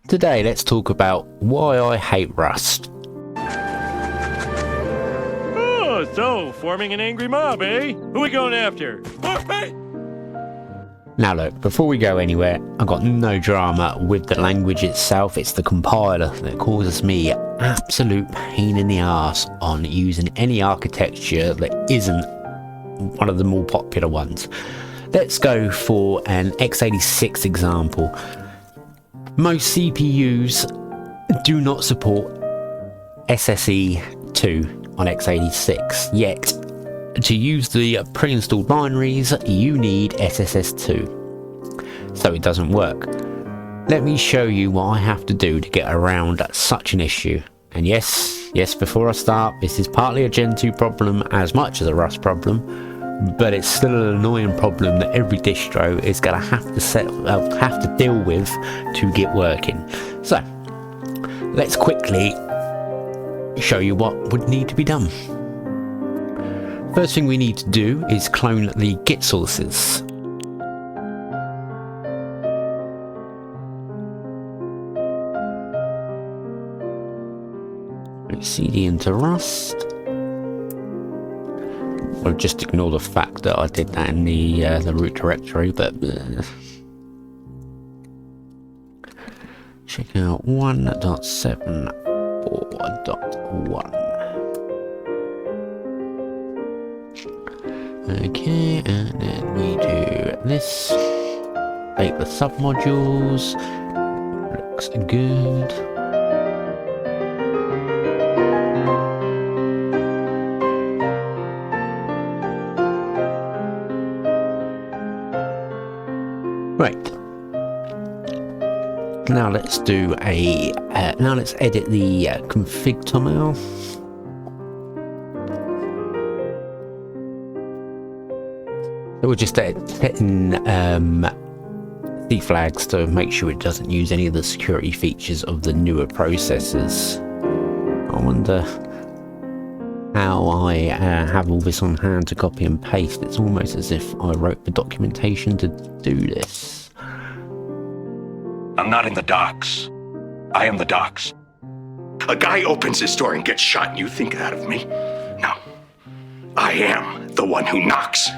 Today let's talk about why I hate Rust. Oh, so forming an angry mob, eh? Who we going after? Now look, before we go anywhere, I've got no drama with the language itself. It's the compiler that causes me absolute pain in the arse on using any architecture that isn't one of the more popular ones. Let's go for an x86 example. Most CPUs do not support SSE2 on x86, yet to use the pre-installed binaries you need SSS2, so it doesn't work. Let me show you what I have to do to get around such an issue. And yes, before I start, this is partly a Gen 2 problem as much as a Rust problem, but it's still an annoying problem that every distro is going to have to deal with to get working. So let's quickly show you what would need to be done. First thing we need to do is clone the git sources. CD into Rust. I'll just ignore the fact that I did that in the root directory, but check out 1.74.1. Okay, and then we do this. Make the submodules. Looks good. Right. Now let's do a. Now let's edit the config thumbnail. So we're just setting C flags to make sure it doesn't use any of the security features of the newer processors. I wonder how I have all this on hand to copy and paste. It's almost as if I wrote the documentation to do this. I'm not in the docks. I am the docks. A guy opens his door and gets shot and you think that of me? No. I am the one who knocks.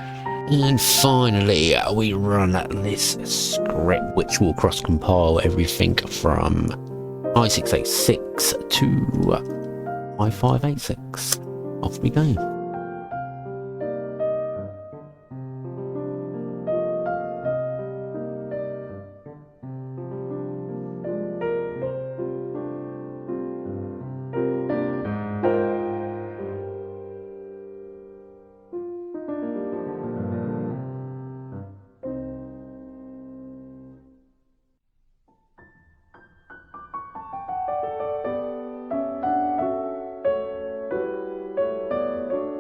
And finally, we run this script which will cross-compile everything from i686 to i586. Off we go.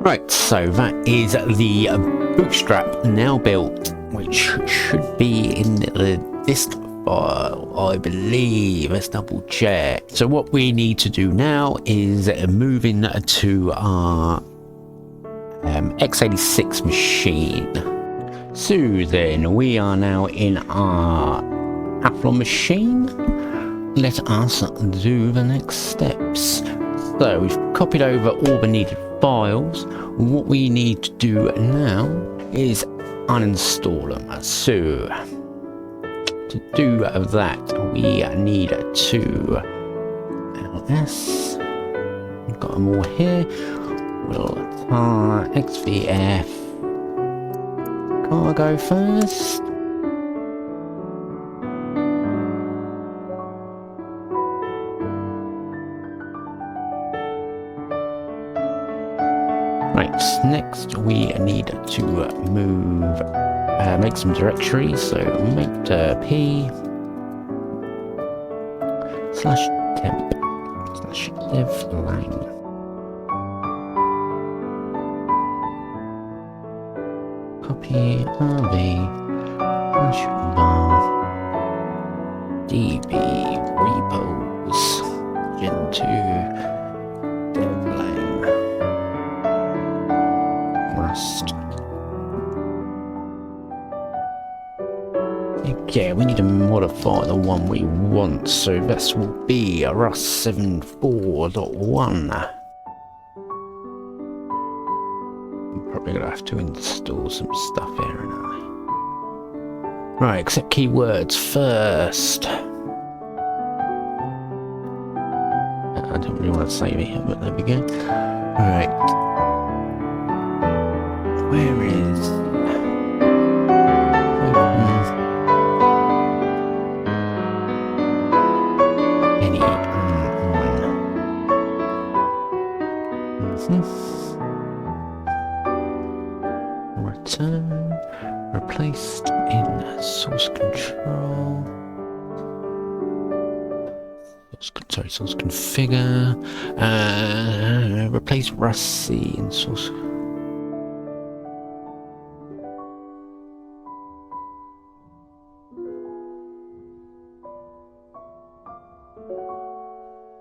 Right, so that is the bootstrap now built, which should be in the dist file, I believe. Let's double check. So what we need to do now is move in to our x86 machine. So then we are now in our Athlon machine. Let us do the next steps. So we've copied over all the needed files. What we need to do now is uninstall them. So to do that, we need to ls. We've got them all here. We'll xvf cargo first. Right, next we need to move, make some directories, so make p /temp/devlang. Copy rv /var db repos gen2 devlang. Rust. Okay, we need to modify the one we want, so this will be a Rust 7.4.1. I'm probably gonna have to install some stuff here, aren't I? Right, accept keywords first. I don't really want to save it here, but there we go. Alright. Where is... Any on. Return. Replaced in source control. Source configure. Replace Rust C in source.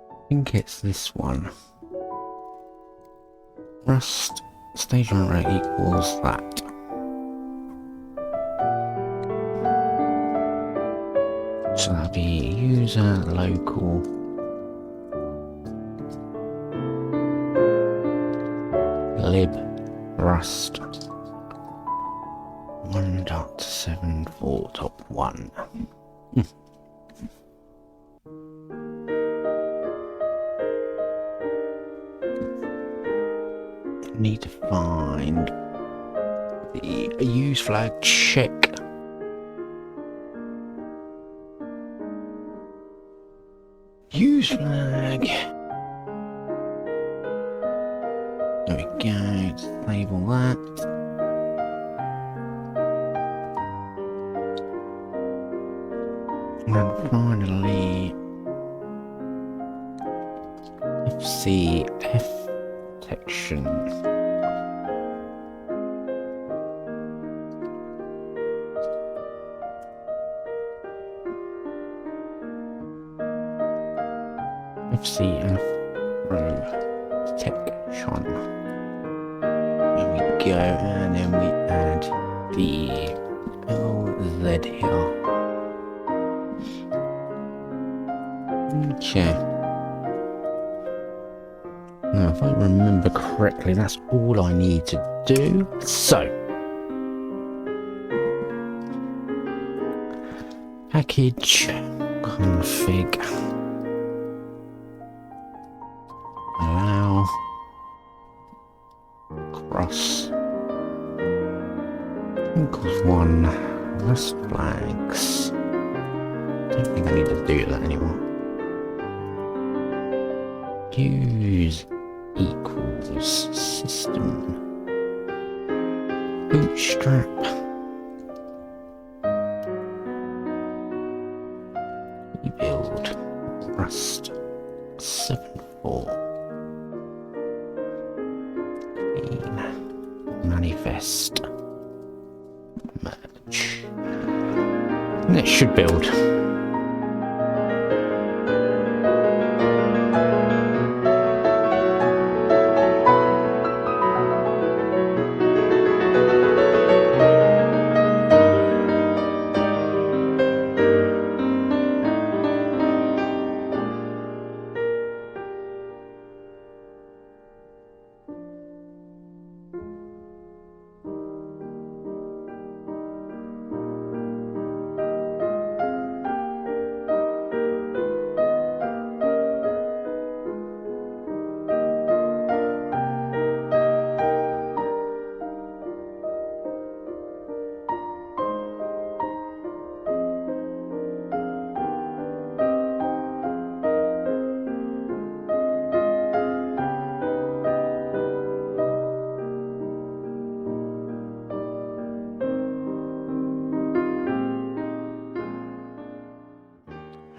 I think it's this one. Rust stage run rate equals that. So that'll be user local lib rust 1.74.1. Need to find the use flag check. Use flag. There we go. Label that. And finally, FCF protection. FCF protection. There we go, and then we add the LZ here. Okay. Now, if I remember correctly, that's all I need to do. So, package config. Allow cross equals 1 Rust flags. Don't think I need to do that anymore. Use equals system bootstrap rebuild Rust 7.4 manifest merge, and it should build.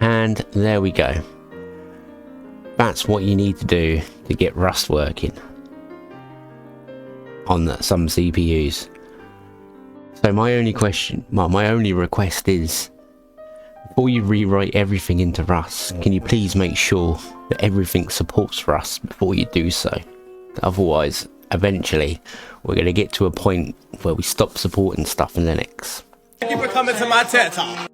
And there we go. That's what you need to do to get Rust working on some CPUs. So my only request is, before you rewrite everything into Rust, can you please make sure that everything supports Rust before you do so? Otherwise, eventually, we're going to get to a point where we stop supporting stuff in Linux. Thank you for coming to my TED Talk.